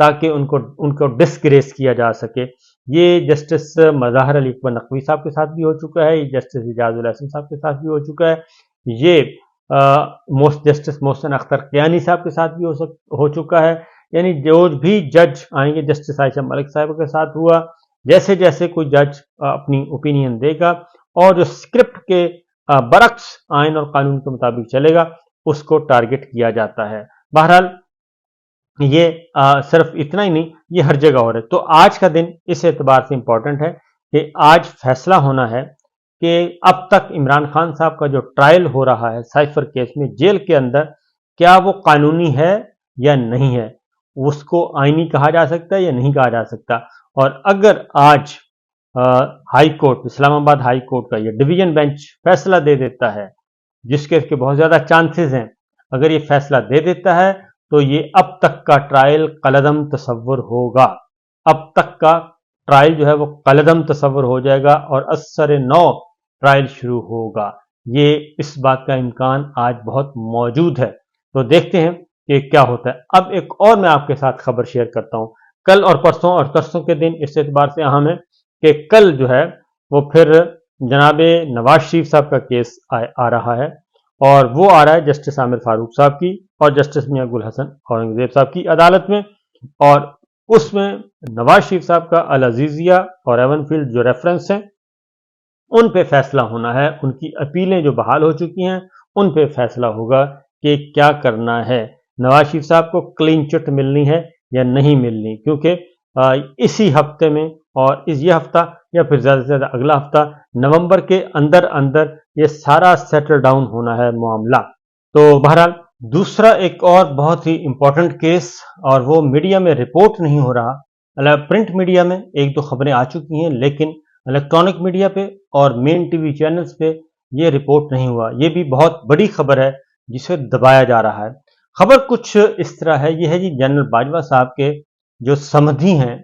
تاکہ ان کو ڈسگریس کیا جا سکے. یہ جسٹس مظاہر علی اکبر نقوی صاحب کے ساتھ بھی ہو چکا ہے, یہ جسٹس اعجاز الاحسن صاحب کے ساتھ بھی ہو چکا ہے, یہ جسٹس محسن اختر قیانی صاحب کے ساتھ بھی ہو چکا ہے. یعنی جو بھی جج آئیں گے, جسٹس عائشہ ملک صاحب کے ساتھ ہوا. جیسے جیسے کوئی جج اپنی اوپینین دے گا اور جو اسکرپٹ کے برعکس آئین اور قانون کے مطابق چلے گا, اس کو ٹارگٹ کیا جاتا ہے. بہرحال یہ صرف اتنا ہی نہیں, یہ ہر جگہ ہو رہا ہے. تو آج کا دن اس اعتبار سے امپورٹنٹ ہے کہ آج فیصلہ ہونا ہے کہ اب تک عمران خان صاحب کا جو ٹرائل ہو رہا ہے سائفر کیس میں جیل کے اندر, کیا وہ قانونی ہے یا نہیں ہے, اس کو آئینی کہا جا سکتا ہے یا نہیں کہا جا سکتا. اور اگر آج ہائی کورٹ, اسلام آباد ہائی کورٹ کا یہ ڈویژن بینچ فیصلہ دے دیتا ہے, جس کے بہت زیادہ چانسز ہیں, اگر یہ فیصلہ دے دیتا ہے تو یہ اب تک کا ٹرائل قلعدم تصور ہوگا. اب تک کا ٹرائل جو ہے وہ قلعدم تصور ہو جائے گا اور اثر نو ٹرائل شروع ہوگا. یہ اس بات کا امکان آج بہت موجود ہے. تو دیکھتے ہیں کہ کیا ہوتا ہے. اب ایک اور میں آپ کے ساتھ خبر شیئر کرتا ہوں. کل اور پرسوں اور ترسوں کے دن اس اعتبار سے اہم ہے کہ کل جو ہے وہ پھر جناب نواز شریف صاحب کا کیس آ رہا ہے, اور وہ آ رہا ہے جسٹس عامر فاروق صاحب کی اور جسٹس میاں گل حسن اورنگزیب صاحب کی عدالت میں. اور اس میں نواز شریف صاحب کا العزیزیہ اور ایون فیلڈ جو ریفرنس ہیں ان پہ فیصلہ ہونا ہے. ان کی اپیلیں جو بحال ہو چکی ہیں ان پہ فیصلہ ہوگا کہ کیا کرنا ہے. نواز شریف صاحب کو کلین چٹ ملنی ہے یا نہیں ملنی, کیونکہ اسی ہفتے میں اور یہ ہفتہ یا پھر زیادہ سے زیادہ اگلا ہفتہ نومبر کے اندر اندر یہ سارا سیٹل ڈاؤن ہونا ہے معاملہ. تو بہرحال دوسرا ایک اور بہت ہی امپورٹنٹ کیس, اور وہ میڈیا میں رپورٹ نہیں ہو رہا. پرنٹ میڈیا میں ایک دو خبریں آ چکی ہیں, لیکن الیکٹرانک میڈیا پہ اور مین ٹی وی چینلز پہ یہ رپورٹ نہیں ہوا. یہ بھی بہت بڑی خبر ہے جسے دبایا جا رہا ہے. خبر کچھ اس طرح ہے, یہ ہے جی جنرل باجوہ صاحب کے جو سمدھی ہیں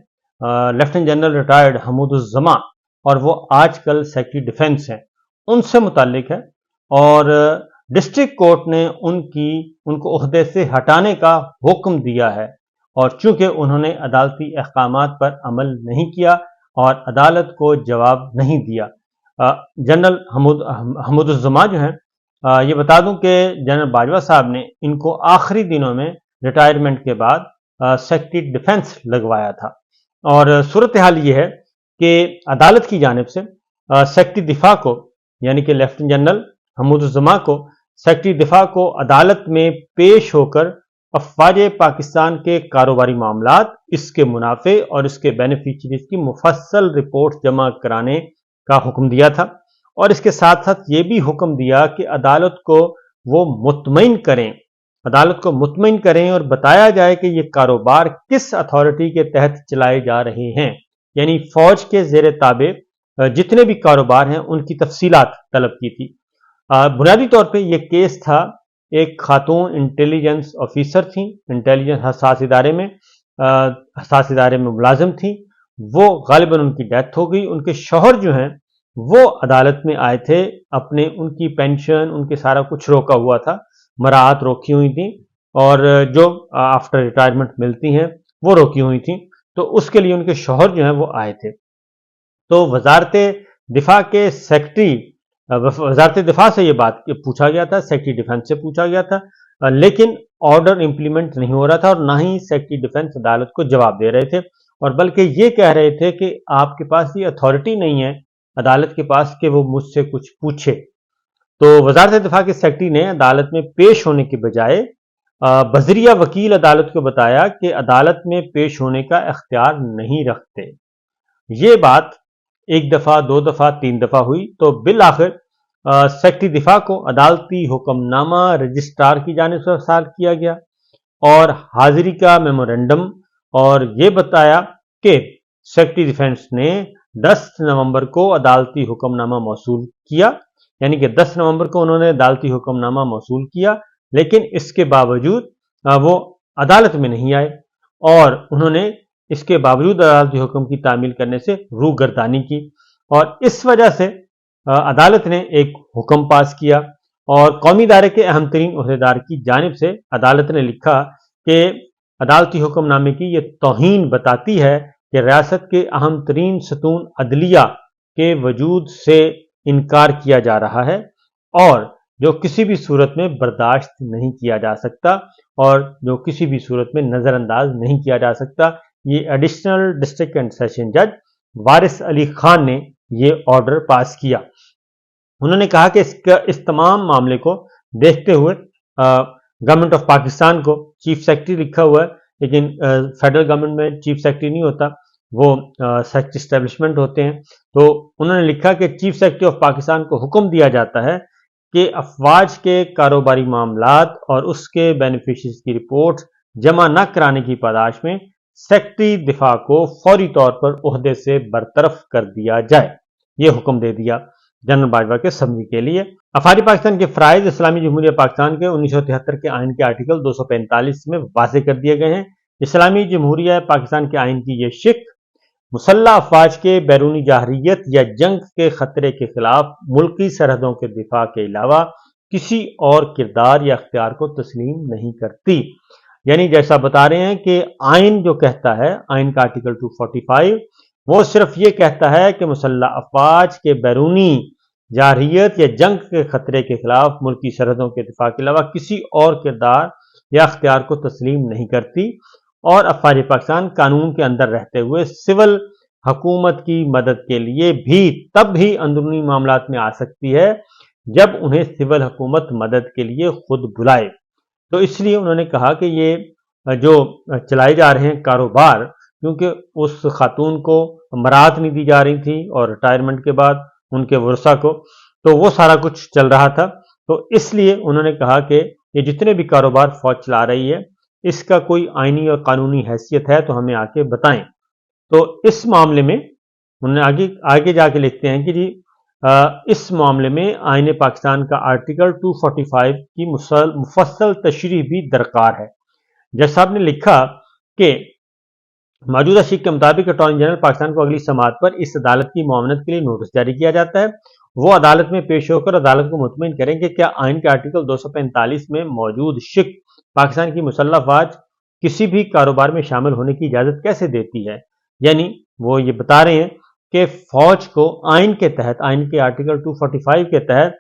لیفٹیننٹ جنرل ریٹائرڈ حمود الزماں, اور وہ آج کل سیکرٹری ڈیفنس ہیں, ان سے متعلق ہے. اور ڈسٹرکٹ کورٹ نے ان کو عہدے سے ہٹانے کا حکم دیا ہے, اور چونکہ انہوں نے عدالتی احکامات پر عمل نہیں کیا اور عدالت کو جواب نہیں دیا. جنرل حمود الزماں جو ہیں, یہ بتا دوں کہ جنرل باجوہ صاحب نے ان کو آخری دنوں میں ریٹائرمنٹ کے بعد سیکرٹری ڈیفنس لگوایا تھا. اور صورتحال یہ ہے کہ عدالت کی جانب سے سیکرٹری دفاع کو, یعنی کہ لیفٹیننٹ جنرل حمود الزماں کو, سیکرٹری دفاع کو عدالت میں پیش ہو کر افواج پاکستان کے کاروباری معاملات, اس کے منافع اور اس کے بینیفیشریز کی مفصل رپورٹ جمع کرانے کا حکم دیا تھا. اور اس کے ساتھ ساتھ یہ بھی حکم دیا کہ عدالت کو وہ مطمئن کریں اور بتایا جائے کہ یہ کاروبار کس اتھارٹی کے تحت چلائے جا رہے ہیں. یعنی فوج کے زیر تابع جتنے بھی کاروبار ہیں ان کی تفصیلات طلب کی تھی. بنیادی طور پہ یہ کیس تھا, ایک خاتون انٹیلیجنس آفیسر تھیں, انٹیلیجنس حساس ادارے میں ملازم تھیں. وہ غالباً ان کی ڈیتھ ہو گئی. ان کے شوہر جو ہیں وہ عدالت میں آئے تھے, ان کی پینشن, ان کے سارا کچھ روکا ہوا تھا, مراعات روکی ہوئی تھیں, اور جو آفٹر ریٹائرمنٹ ملتی ہیں وہ روکی ہوئی تھیں. تو اس کے لیے ان کے شوہر جو ہیں وہ آئے تھے. تو وزارت دفاع کے سیکرٹری, وزارت دفاع سے یہ بات پوچھا گیا تھا, سیکرٹری ڈیفنس سے پوچھا گیا تھا, لیکن آرڈر امپلیمنٹ نہیں ہو رہا تھا, اور نہ ہی سیکرٹری ڈیفنس عدالت کو جواب دے رہے تھے, اور بلکہ یہ کہہ رہے تھے کہ آپ کے پاس یہ اتھارٹی نہیں ہے عدالت کے پاس کہ وہ مجھ سے کچھ پوچھے. تو وزارت دفاع کے سیکرٹری نے عدالت میں پیش ہونے کے بجائے بذریعہ وکیل عدالت کو بتایا کہ عدالت میں پیش ہونے کا اختیار نہیں رکھتے. یہ بات ایک دفعہ, دو دفعہ, تین دفعہ ہوئی, تو بالآخر سیکرٹری دفاع کو عدالتی حکم نامہ رجسٹرار کی جانب سے ارسال کیا گیا, اور حاضری کا میمورنڈم, اور یہ بتایا کہ سیکرٹری ڈیفنس نے 10 نومبر کو عدالتی حکم نامہ موصول کیا. یعنی کہ 10 نومبر کو انہوں نے عدالتی حکم نامہ موصول کیا, لیکن اس کے باوجود وہ عدالت میں نہیں آئے, اور انہوں نے اس کے باوجود عدالتی حکم کی تعمیل کرنے سے روگردانی کی. اور اس وجہ سے عدالت نے ایک حکم پاس کیا, اور قومی ادارے کے اہم ترین عہدیدار کی جانب سے عدالت نے لکھا کہ عدالتی حکم نامے کی یہ توہین بتاتی ہے کہ ریاست کے اہم ترین ستون عدلیہ کے وجود سے انکار کیا جا رہا ہے اور جو کسی بھی صورت میں برداشت نہیں کیا جا سکتا اور جو کسی بھی صورت میں نظر انداز نہیں کیا جا سکتا۔ یہ ایڈیشنل ڈسٹرکٹ اینڈ سیشن جج وارث علی خان نے یہ آرڈر پاس کیا۔ انہوں نے کہا کہ اس تمام معاملے کو دیکھتے ہوئے گورنمنٹ آف پاکستان کو چیف سیکرٹری لکھا ہوا ہے، لیکن فیڈرل گورنمنٹ میں چیف سیکرٹری نہیں ہوتا، وہ سیکرٹری اسٹیبلشمنٹ ہوتے ہیں۔ تو انہوں نے لکھا کہ چیف سیکرٹری آف پاکستان کو حکم دیا جاتا ہے کہ افواج کے کاروباری معاملات اور اس کے بینیفیشریز کی رپورٹ جمع نہ کرانے کی پاداش میں سیکرٹری دفاع کو فوری طور پر عہدے سے برطرف کر دیا جائے۔ یہ حکم دے دیا جنرل باجوہ کے سمجھی کے لیے۔ افواج پاکستان کے فرائض اسلامی جمہوریہ پاکستان کے 1973 کے آئین کے آرٹیکل 245 میں واضح کر دیے گئے ہیں۔ اسلامی جمہوریہ پاکستان کے آئین کی یہ شق مسلح افواج کے بیرونی جارحیت یا جنگ کے خطرے کے خلاف ملکی سرحدوں کے دفاع کے علاوہ کسی اور کردار یا اختیار کو تسلیم نہیں کرتی۔ یعنی جیسا بتا رہے ہیں کہ آئین جو کہتا ہے، آئین کا آرٹیکل 245، وہ صرف یہ کہتا ہے کہ مسلح افواج کے بیرونی جارحیت یا جنگ کے خطرے کے خلاف ملکی سرحدوں کے دفاع کے علاوہ کسی اور کردار یا اختیار کو تسلیم نہیں کرتی، اور افواج پاکستان قانون کے اندر رہتے ہوئے سول حکومت کی مدد کے لیے بھی تب ہی اندرونی معاملات میں آ سکتی ہے جب انہیں سول حکومت مدد کے لیے خود بلائے۔ تو اس لیے انہوں نے کہا کہ یہ جو چلائے جا رہے ہیں کاروبار، کیونکہ اس خاتون کو امرات نہیں دی جا رہی تھی اور ریٹائرمنٹ کے بعد ان کے ورثہ کو، تو وہ سارا کچھ چل رہا تھا۔ تو اس لیے انہوں نے کہا کہ یہ جتنے بھی کاروبار فوج چلا رہی ہے، اس کا کوئی آئینی اور قانونی حیثیت ہے تو ہمیں آ کے بتائیں۔ تو اس معاملے میں انہوں نے آگے جا کے لکھتے ہیں کہ جی اس معاملے میں آئین پاکستان کا آرٹیکل 245 کی مفصل تشریح بھی درکار ہے۔ جج صاحب نے لکھا کہ موجودہ شق کے مطابق اٹارنی جنرل پاکستان کو اگلی سماعت پر اس عدالت کی معاونت کے لیے نوٹس جاری کیا جاتا ہے۔ وہ عدالت میں پیش ہو کر عدالت کو مطمئن کریں کہ کیا آئین کے آرٹیکل 245 میں موجود شق پاکستان کی مسلح افواج کسی بھی کاروبار میں شامل ہونے کی اجازت کیسے دیتی ہے۔ یعنی وہ یہ بتا رہے ہیں کہ فوج کو آئین کے تحت، آئین کے آرٹیکل 245 کے تحت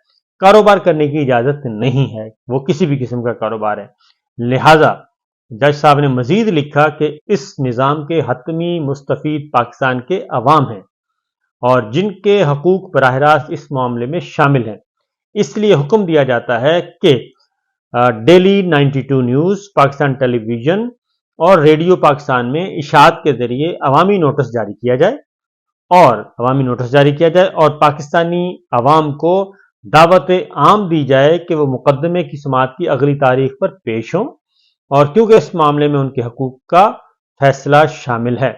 کاروبار کرنے کی اجازت نہیں ہے، وہ کسی بھی قسم کا کاروبار ہے۔ لہٰذا جج صاحب نے مزید لکھا کہ اس نظام کے حتمی مستفید پاکستان کے عوام ہیں اور جن کے حقوق براہ راست اس معاملے میں شامل ہیں۔ اس لیے حکم دیا جاتا ہے کہ ڈیلی 92 نیوز، پاکستان ٹیلی ویژن اور ریڈیو پاکستان میں اشاعت کے ذریعے عوامی نوٹس جاری کیا جائے اور پاکستانی عوام کو دعوت عام دی جائے کہ وہ مقدمے کی سماعت کی اگلی تاریخ پر پیش ہوں، اور کیونکہ اس معاملے میں ان کے حقوق کا فیصلہ شامل ہے۔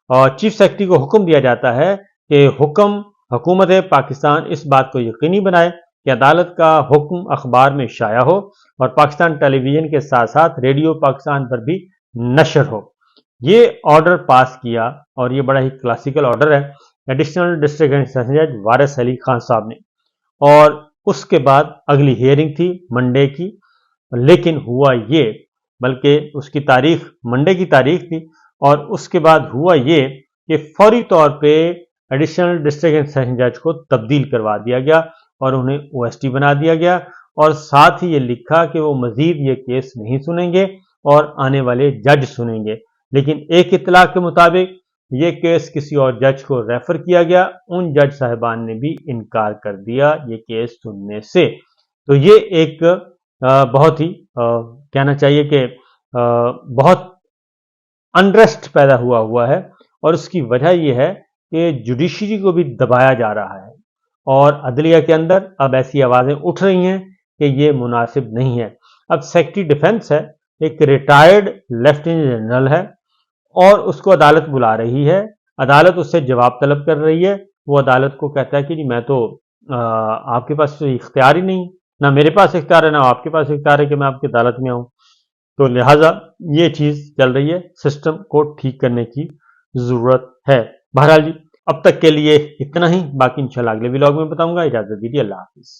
اور چیف سیکرٹری کو حکم دیا جاتا ہے کہ حکومت پاکستان اس بات کو یقینی بنائے کہ عدالت کا حکم اخبار میں شائع ہو اور پاکستان ٹیلی ویژن کے ساتھ ساتھ ریڈیو پاکستان پر بھی نشر ہو۔ یہ آرڈر پاس کیا اور یہ بڑا ہی کلاسیکل آرڈر ہے ایڈیشنل ڈسٹرکٹ اینڈ سیشن جج وارث علی خان صاحب نے، اور اس کے بعد اگلی ہیئرنگ تھی منڈے کی، لیکن ہوا یہ، بلکہ اس کی تاریخ منڈے کی تاریخ تھی، اور اس کے بعد ہوا یہ کہ فوری طور پہ ایڈیشنل ڈسٹرکٹ اینڈ سیشن جج کو تبدیل کروا دیا گیا اور انہیں OST بنا دیا گیا، اور ساتھ ہی یہ لکھا کہ وہ مزید یہ کیس نہیں سنیں گے اور آنے والے جج سنیں گے۔ لیکن ایک اطلاع کے مطابق یہ کیس کسی اور جج کو ریفر کیا گیا، ان جج صاحبان نے بھی انکار کر دیا یہ کیس سننے سے۔ تو یہ ایک بہت ہی کہنا چاہیے کہ بہت انریسٹ پیدا ہوا ہے، اور اس کی وجہ یہ ہے کہ جوڈیشری کو بھی دبایا جا رہا ہے، اور عدلیہ کے اندر اب ایسی آوازیں اٹھ رہی ہیں کہ یہ مناسب نہیں ہے۔ اب سیکرٹری ڈیفنس ہے، ایک ریٹائرڈ لیفٹیننٹ جنرل ہے، اور اس کو عدالت بلا رہی ہے، عدالت اس سے جواب طلب کر رہی ہے، وہ عدالت کو کہتا ہے کہ جی میں تو آپ کے پاس اختیار ہی نہیں، نہ میرے پاس اختیار ہے نہ آپ کے پاس اختیار ہے کہ میں آپ کی عدالت میں آؤں۔ تو لہٰذا یہ چیز چل رہی ہے، سسٹم کو ٹھیک کرنے کی ضرورت ہے۔ بہرحال جی اب تک کے لیے اتنا ہی، باقی انشاءاللہ اگلے ولاگ میں بتاؤں گا۔ اجازت دیجیے، اللہ حافظ۔